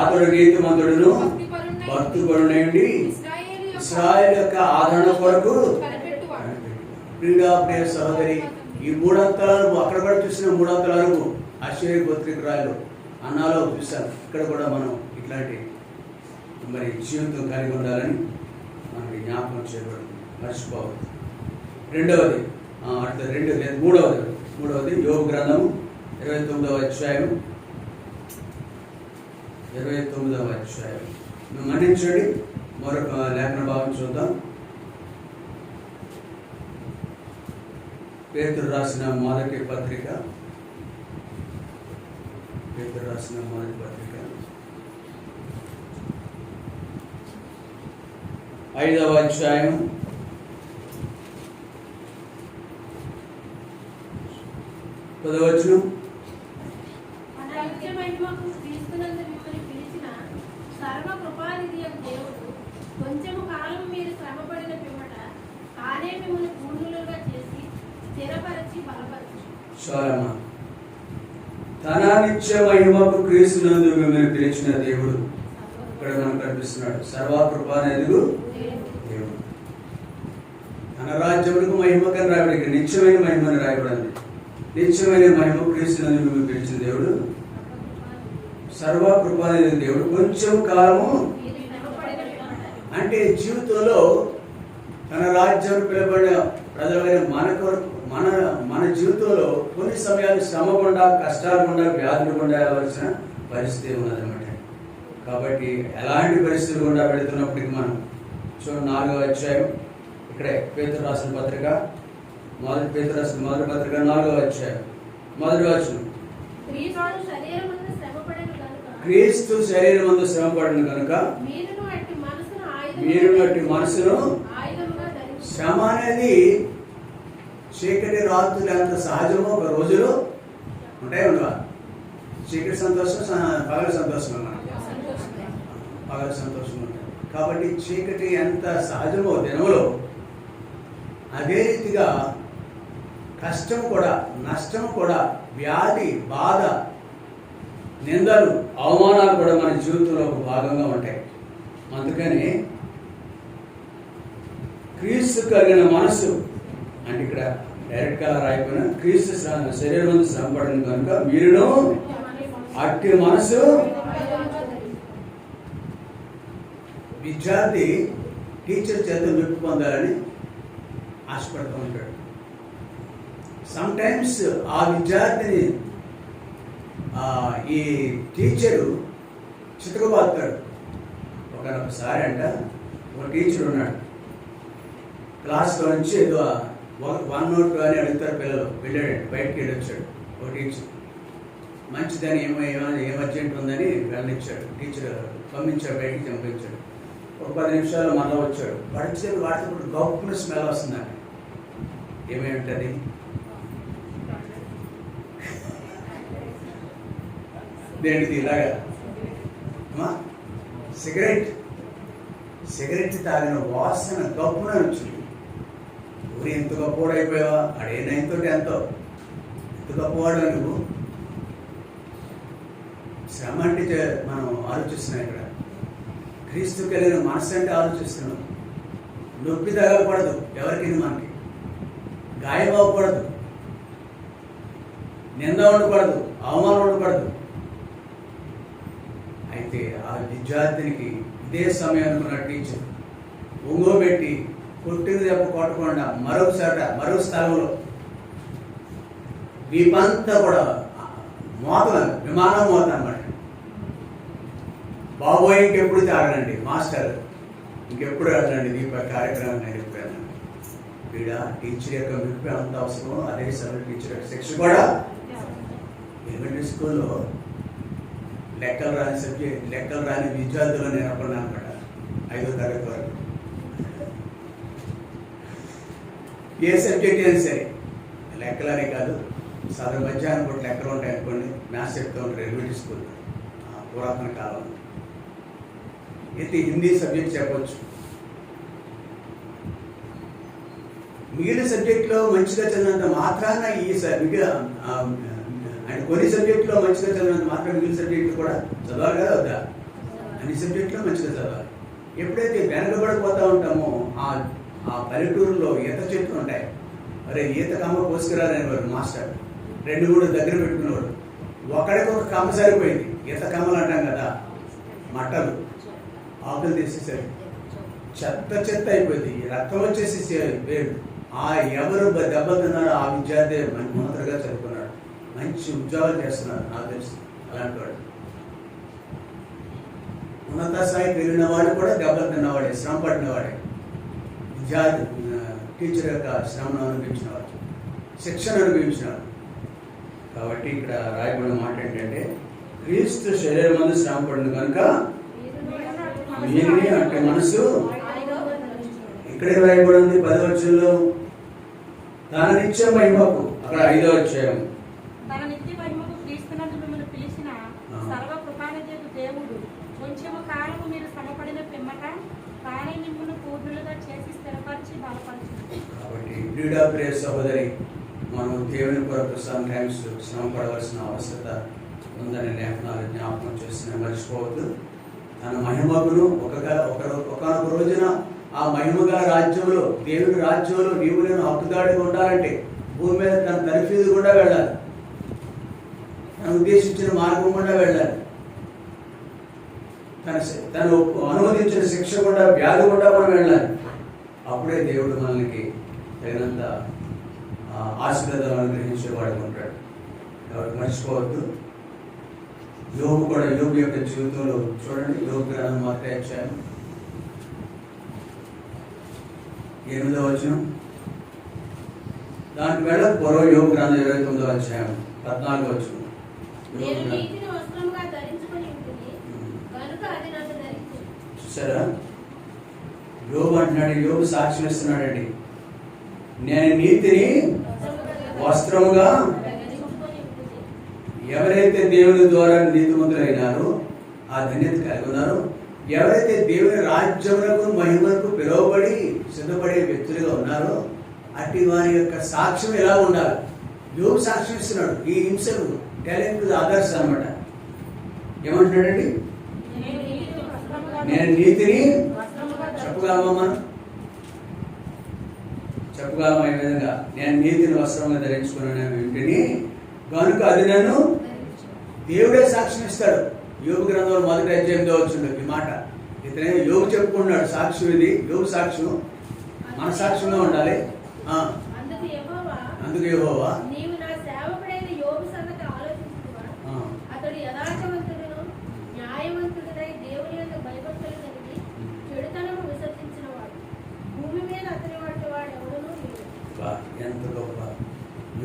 అతడు నీతిమంతుడును భక్తిపరుడైండి ఇశ్రాయేలు యొక్క ఆదరణ కొరకు ప్రియ సహోదరి, ఈ 3 అంతరాలు అక్కడ కూడా చూసిన 3 అంతరాలు ఆశ్చర్య పత్రికరాలు అన్నాలో చూసాను. ఇక్కడ కూడా మనం ఇట్లాంటి మరి జీవితం కలిగి ఉండాలని మనకి జ్ఞాపకం చేయబడింది. మర్చిపోవద్దు. మూడవది యోబు గ్రంథము 29వ అధ్యాయం. నువ్వు మన్నించండి. మరొక లేఖన భావం చూద్దాం. పేతురు రాసిన మొదటి పత్రిక 5వ అధ్యాయం 10వ వచనం. కొంచెము కాలం మీరు శ్రమపడిన పిమ్మట తానే మిమ్మల్ని పూర్ణులుగా చేసి స్థిరపరచి బలపరచు. చాలమ్మా. తన నిత్య మహిమకు క్రీస్తునందు మిమ్మల్ని పిలిచిన దేవుడు ఇక్కడ మనకు కనిపిస్తున్నాడు. సర్వకృపానిధియగు దేవుడు. తన రాజ్యములకు మహిమకని రాయబడి నిత్యమైన మహిమని రాయబడింది. నిత్యమైన మహిమ క్రీస్తునందు మిమ్మల్ని పిలిచిన దేవుడు సర్వకృపానిధియగు దేవుడు. కొంచెం కాలము అంటే జీవితంలో తన రాజ్యం పిలబడిన ప్రజలైన మన కొరకు మన జీవితంలో కొన్ని సమయాలు శ్రమ గుండా, కష్టాలు గుండా, వ్యాధులు గుండా వెళ్ళవలసిన పరిస్థితి ఉన్నదన్నమాట. కాబట్టి ఎలాంటి పరిస్థితులు గుండా వెళుతున్నప్పటికీ మనం చూడండి 4వ అధ్యాయం. ఇక్కడే పేతురు రాసిన పత్రిక మొదటి 4వ అధ్యాయం 1వ వచనం. క్రీస్తు శరీరమందు శ్రమపడిన కనుక మీరు అట్టి మనసును. శ్రమ అనేది చీకటి రాత్రులు ఎంత సహజమో ఒక రోజులో ఉంటాయి ఉండవా? చీకటి సంతోషం, పగల సంతోషం అన్నమాట. పగల సంతోషం ఉంటాయి. కాబట్టి చీకటి ఎంత సహజమో దినములో అదే రీతిగా కష్టం కూడా, నష్టం కూడా, వ్యాధి, బాధ, నిందలు, అవమానాలు కూడా మన జీవితంలో ఒక భాగంగా ఉంటాయి. అందుకని క్రీస్తు కలిగిన మనసు అంటే ఇక్కడ డైరెక్ట్ గా రాయకపోయినా క్రీస్తు శరీరం మందు శ్రమపడిన కనుక మీరును అట్టి మనసు. విద్యార్థి టీచర్ చేత మెప్పు పొందాలని ఆశపడుతూ ఉంటాడు. సమ్ టైమ్స్ ఆ విద్యార్థిని ఈ టీచరు చితకబాదుతాడు. ఒకసారి అంట ఒక టీచర్ ఉన్నాడు. క్లాస్లో నుంచి ఏదో 1 note అని అడుగుతారు పిల్లలు. వెళ్ళాడు, బయటికి వెళ్ళొచ్చాడు. ఒక టీచర్ మంచిదని ఏం అర్జెంట్ ఉందని వెళ్ళనిచ్చాడు. టీచర్ పంపించాడు, బయటికి పంపించాడు. ఒక 10 నిమిషాలు మళ్ళీ వచ్చాడు. పడిచేది వాడితో గొప్ప స్మెల్ వస్తుందండి. ఏమై ఉంటుంది? దేనిది ఇలాగా సిగరెట్ తాగిన వాసన గొప్పన వచ్చింది. ఊరి ఎంత గొప్పవాడు అయిపోయావా? అడేనైతో ఎంతో ఎంత గొప్పవాడు నువ్వు. శ్రమ అంటే మనం ఆలోచిస్తున్నాం. ఇక్కడ క్రీస్తు కలిగిన మనసు అంటే ఆలోచిస్తున్నాం. నొప్పి తగలకూడదు, ఎవరికి మనకి గాయం అవ్వకూడదు, నింద ఉండకూడదు, అవమానం ఉండకూడదు. అయితే ఆ విద్యార్థినికి ఇదే సమయం అనుకున్న టీచర్ ఒంగోబెట్టి కొట్టిన దెబ్బ కొట్టకుండా మరో స్థలంలో వీపంతా కూడా మోత, విమానం మోత అన్నమాట. బాబోయ్ ఇంకెప్పుడు తాగనండి మాస్టర్, ఇంకెప్పుడు వెళ్ళండి దీప కార్యక్రమం నేను చెప్పాను. వీడ టీచర్ యొక్క మెప్పు అంత అవసరం, అదే సమయం టీచర్ యొక్క శిక్ష కూడా. ఎలిమెంటరీ స్కూల్లో లెక్కలు రాని విద్యార్థులు నేను అప్పుడు అనమాట 5వ తరగతి వరకు. ఏ సబ్జెక్ట్ అయినా సరే, లెక్కలనే కాదు, మధ్యాహ్నం పూట లెక్కలు ఉంటాయి అనుకోండి, మ్యాథ్స్ చెప్తూ ఉంటారు ఎలిమెంటరీ స్కూల్లో పురాతన కాలంలో. అయితే హిందీ సబ్జెక్ట్ చెప్పవచ్చు. మిగిలిన సబ్జెక్టులో మంచిగా చదివినంత మాత్రాన అండ్ కొన్ని సబ్జెక్టులో మంచిగా చదివినంత మాత్రం మిగిలిన సబ్జెక్టులు కూడా చదవాలి కదా వద్దా? అన్ని సబ్జెక్టులో మంచిగా చదవాలి. ఎప్పుడైతే వెనకబడిపోతూ ఉంటామో ఆ పల్లెటూరులో ఈత చెట్లు ఉంటాయి. అరే ఈత కమ్మ కోసుకురారనేవారు మాస్టర్, 2-3 దగ్గర పెట్టుకునేవాడు. ఒకడికి ఒక కమ్మ సరిపోయింది. ఈత కమ్మలు అంటాం కదా, మట్టలు ఆకులు తీసేసారు, చెత్త అయిపోయింది, రక్తం వచ్చేసి ఎవరు దెబ్బలు తిన్నారో ఆ విద్యార్థి ఉన్నతగా చదువుకున్నాడు, మంచి ఉద్యోగాలు చేస్తున్నారు. నాకు తెలుసు అలాంటి వాడు. ఉన్నత స్థాయికి వెళ్ళిన వాడు కూడా దెబ్బలు తిన్నవాడే, శ్రమ పడినవాడే. విద్యార్థి టీచర్ యొక్క శ్రమను అనుభవించినవాడు, శిక్షణ అనుభవించినాడు. కాబట్టి ఇక్కడ రాయబడిన మాట ఏంటంటే, క్రీస్తు శరీరం మందు శ్రమ పడింది కనుక మీరిని అంటే మనసు. ఇక్కడే రాయబడింది 10వ వచనంలో, తన నిత్య మహిమకు. అక్కడ 5వ అధ్యాయం, తన నిత్య మహిమకు క్రీస్తునందు మిమ్మల్ని పిలిచిన సర్వ కృపానిధి దేవుడు కొంచెము కాలము మీరు శ్రమపడిన పిమ్మట తానే మిమ్మల్ని పూర్ణులుగా చేసి స్థిరపరిచి బలపరచును. కాబట్టి ప్రియుడా ప్రియ సహోదరి, మనం దేవుని కొరకు సమ్ టైమ్స్ శ్రమ పడవలసిన అవసరత ఉందని లేఖనాలు జ్ఞాపకం చేసిన మర్చిపోవద్దు. తన మహిమకును ఒకనొక రోజున ఆ మహిమగా రాజ్యంలో, దేవుని రాజ్యంలో నీవు నేను హక్కుదాడిగా ఉండాలంటే భూమి మీద తన తరఫీదు కూడా వెళ్ళాలి, తను ఉద్దేశించిన మార్గం కూడా వెళ్ళాలి, తను అనుమతించిన శిక్ష కూడా, వ్యాధి కూడా మనం వెళ్ళాలి. అప్పుడే దేవుడు మనకి తగినంత ఆశీర్వాదాలు అనుగ్రహించేవాడు ఉంటాడు. కాబట్టి మర్చిపోవద్దు. యోబు యొక్క జీవితంలో చూడండి, యోబు గ్రంథం 1వ అధ్యాయం 8వ వచనం, దానికి వెళ్ళకపోవడం యోబు గ్రంథం 29వ అధ్యాయం 14వ వచనం. నేను నీతిని వస్త్రముగా ధరించుకొని ఉంటుంది కనుక అది నాకు ధరించు. చూసారా, యోబు అంటున్నాడు, యోబు సాక్ష్యం ఇస్తున్నాడండి, నేను నీతిని వస్త్రముగా. ఎవరైతే దేవుని ద్వారా నీతిమంతులైనారో, ఆ ధన్యత కలిగి ఉన్నారో, ఎవరైతే దేవుని రాజ్యములకు మహిమకు పిలువబడి సిద్ధపడే వ్యక్తులుగా ఉన్నారో, అట్టి వారి యొక్క సాక్ష్యం ఎలా ఉండాలి? యోబు సాక్ష్యం ఇస్తున్నాడు. ఈ హింసలు టెలింగ్ టు ది అదర్స్ అన్నమాట. ఏమంటున్నాడండి? నేను నీతిని చెప్పగలమా? మనం చెప్పగలమా? ఈ విధంగా నేను నీతిని వస్త్రంగా ధరించుకున్నాను ఇంటిని కనుక అది నన్ను. దేవుడే సాక్ష్యం ఇస్తాడు. యోబు గ్రంథంలో 1వ అధ్యాయంలో వచ్చింది ఈ మాట. ఇతనే యోబు చెప్పుకున్నాడు సాక్ష్యం. ఇది యోబు సాక్ష్యం, మన సాక్ష్యంగా ఉండాలి. అందుకు యెహోవా నీవు నా సేవకుడైన యోబు సంగతి ఆలోచించుదువా? అతడు యథార్థవంతుడును న్యాయవంతుడై దేవుని యొక్క భయభక్తులు కలిగి చెడుతనము విసర్జించిన వాడు. భూమి మీద అతని వంటి వాడు ఎవడునూ లేడు. ఎంత గొప్ప!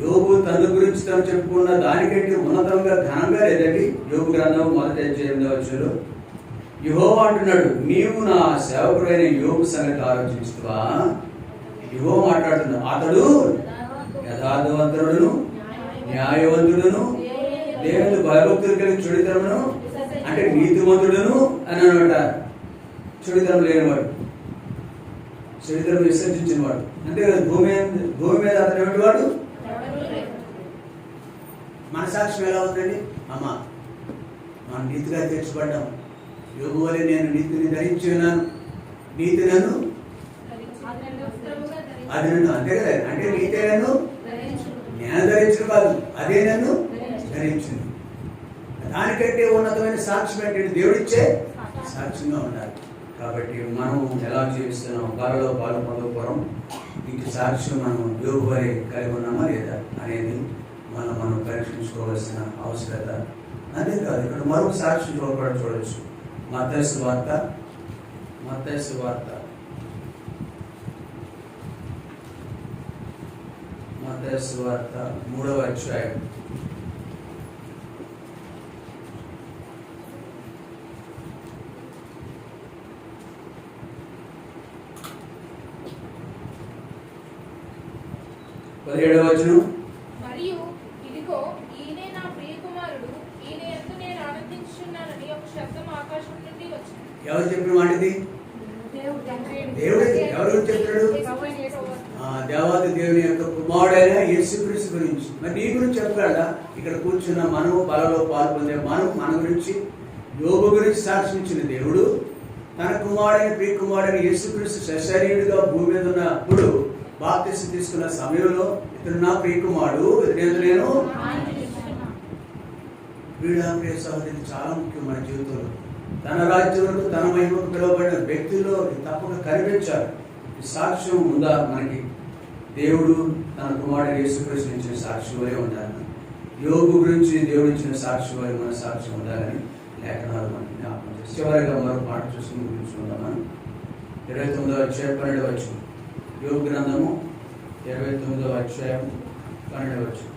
యోబు తన గురించి తను చెప్పుకున్న దానికంటే ఉన్నతంగా ఘనంగా లేదండి. యోబు గ్రంథం 1వ అధ్యాయంలో వచ్చాడు, యెహోవా అంటున్నాడు, నీవు నా సేవకుడైన యోబు సంగతి ఆలోచించువా? యెహోవా మాట్లాడుతున్నాడు, అతడు యథార్థవంతుడును న్యాయవంతుడును దేవుని భయభక్తులు కలిగి చెడుతనమును అంటే నీతిమంతుడును అని అనమాట. చెడుతనం లేనివాడు, చెడుతనం విసర్జించిన వాడు. అంతేకాదు భూమి మీద అతను ఏమిటి వాడు? మన సాక్ష్యం ఎలా ఉందండి? అమ్మా, మనం నీతిగా తీర్చబడ్డాం. యోబు వలె నేను నీతిని ధరించి ఉన్నాను, నీతి నన్ను అది నన్ను. అంతే కదా, అంటే నీతే నన్ను నేను ధరించను కాదు, అదే నన్ను ధరించింది. దానికంటే ఉన్నతమైన సాక్ష్యం ఏంటంటే దేవుడిచ్చే సాక్ష్యంగా ఉండాలి. కాబట్టి మనం ఎలా జీవిస్తున్నాం, బాలలో బాలు పొందకపోవడం ఇంక సాక్ష్యం మనం యోగు వరే కలిగి ఉన్నామా లేదా అనేది మనం పరీక్షించుకోవాల్సిన అవసరత. అంతేకాదు ఇక్కడ మరొక సాక్ష్యం కూడా చూడవచ్చు. మత్తయి సువార్త 3వ అధ్యాయం 17వ వచనం. మరియు ఇదిగో ఈయనే నా ప్రియ కుమారుడు, ఈయన యందు నేను ఆనందించుచున్నానని ఒక శబ్దం ఆకాశం నుండి వచ్చింది. ఎవరు చెప్పిన మాట ఇది? దేవుడు. ఎవరు చెప్తాడు? దేవాది దేవుని యొక్క కుమారుడైన యేసుక్రీస్తు గురించి. మరి నీ గురించి చెప్పగలడా? ఇక్కడ కూర్చున్న మనము బలలో పాల్పొందే మన గురించి, యోగు గురించి సాక్షించిన దేవుడు తన కుమారుడైన ప్రియ కుమారుడైన యేసుక్రీస్తు సశరీరుడుగా భూమి మీద ఉన్నప్పుడు బాప్తిసం తీసుకున్న సమయంలో ఇతను నా ప్రియ కుమారుడు, ఇతని నేను ప్రియ సహోదరి. చాలా ముఖ్యం మన జీవితంలో. తన రాజ్యంలో తన మహిమకు పిలువబడిన వ్యక్తుల్లో తప్పక కనిపించారు. ఈ సాక్ష్యం ఉందా మనకి? దేవుడు తన కుమారుడు యేసుక్రీస్తు ఇచ్చిన సాక్ష్యం వలె ఉండాలని, యోగు గురించి దేవుడు ఇచ్చిన సాక్ష్యం వలె మన సాక్ష్యం ఉండాలని లేఖనాలు మనకి జ్ఞాపకం చేసి చివరిగా మరో పాట చూసుకుని ముగించుకుందాం. మనం 29వ అధ్యాయం 12వ వచనం. యోగు గ్రంథము 29వ అధ్యాయం 12వ వచనం.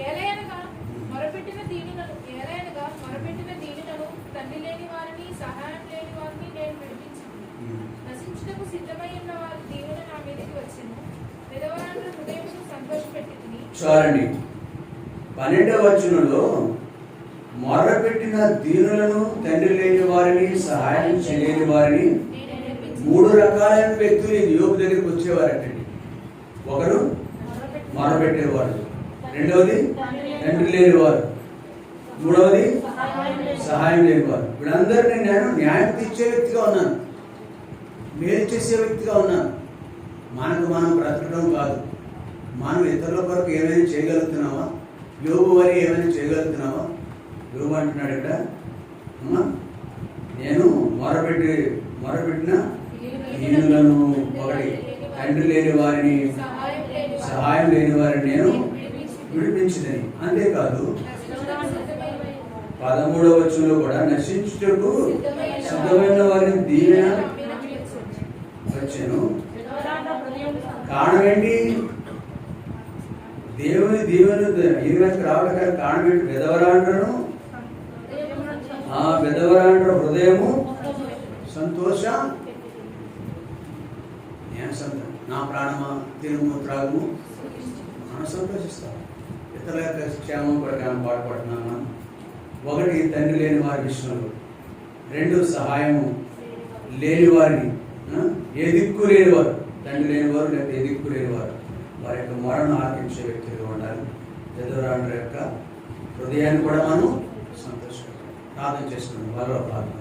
ఏలయనగా మొరపెట్టిన దీనులను తండ్రి లేని వారిని, సహాయం లేని వారిని నేను విడిపించాను. నశించుటకు సిద్ధమై ఉన్న వారి దీవెన నా మీదకి వచ్చింది. విధవరాండ్ర హృదయమును సంతోషపెట్టితిని. చూడండి 12వ వచనంలో మొరపెట్టిన దీనులను, తండ్రి లేని వారిని, సహాయం చేయలేని వారిని, 3 రకాలైన వ్యక్తులు యోగు దగ్గరికి వచ్చేవారటండి. ఒకరు మొరపెట్టేవారు, రెండవది తండ్రి లేనివారు, మూడవది సహాయం లేనివారు. వీళ్ళందరినీ నేను న్యాయం తీర్చే వ్యక్తిగా ఉన్నాను, మేలు చేసే వ్యక్తిగా ఉన్నాను. మనం బ్రతకడం కాదు, మనం ఇతరుల కొరకు ఏమైనా చేయగలుగుతున్నావా? యోగు వరి ఏమైనా చేయగలుగుతున్నావా? యోగు అంటున్నాడు ఇక్కడ, అమ్మా నేను మొరపెట్టిన దీనులను, ఒకటి తండ్రి లేని వారిని, సహాయం లేని వారిని నేను విడిపించిందని. అంతేకాదు 13వ వచనంలో కూడా నశించుటకు సిద్ధమైన వారిని దీవెన వచ్చాను. కారణం ఏంటి? దేవుని దీవెనకు రావడానికి కారణం ఏంటి? విధవరాండ్రను, ఆ విధవరాండ్ర హృదయము సంతోష. నేను నా ప్రాణమా తినుము త్రాగుము, మనం సంతోషిస్తాం. ఇతరుల యొక్క క్షేమం కొరకు పాటుపడుతున్నాను. ఒకటి తండ్రి లేని వారి విషయంలో, 2 సహాయము లేని వారిని, ఏ దిక్కు లేనివారు, తండ్రి లేనివారు లేకపోతే ఏ దిక్కు లేనివారు, వారి యొక్క మరణం ఆర్పించే వ్యక్తులుగా ఉండాలి. విధవరాండ్ర యొక్క హృదయాన్ని కూడా మనం సంతోషంగా ప్రార్థన చేసుకున్నాం. వారిలో ప్రార్థన.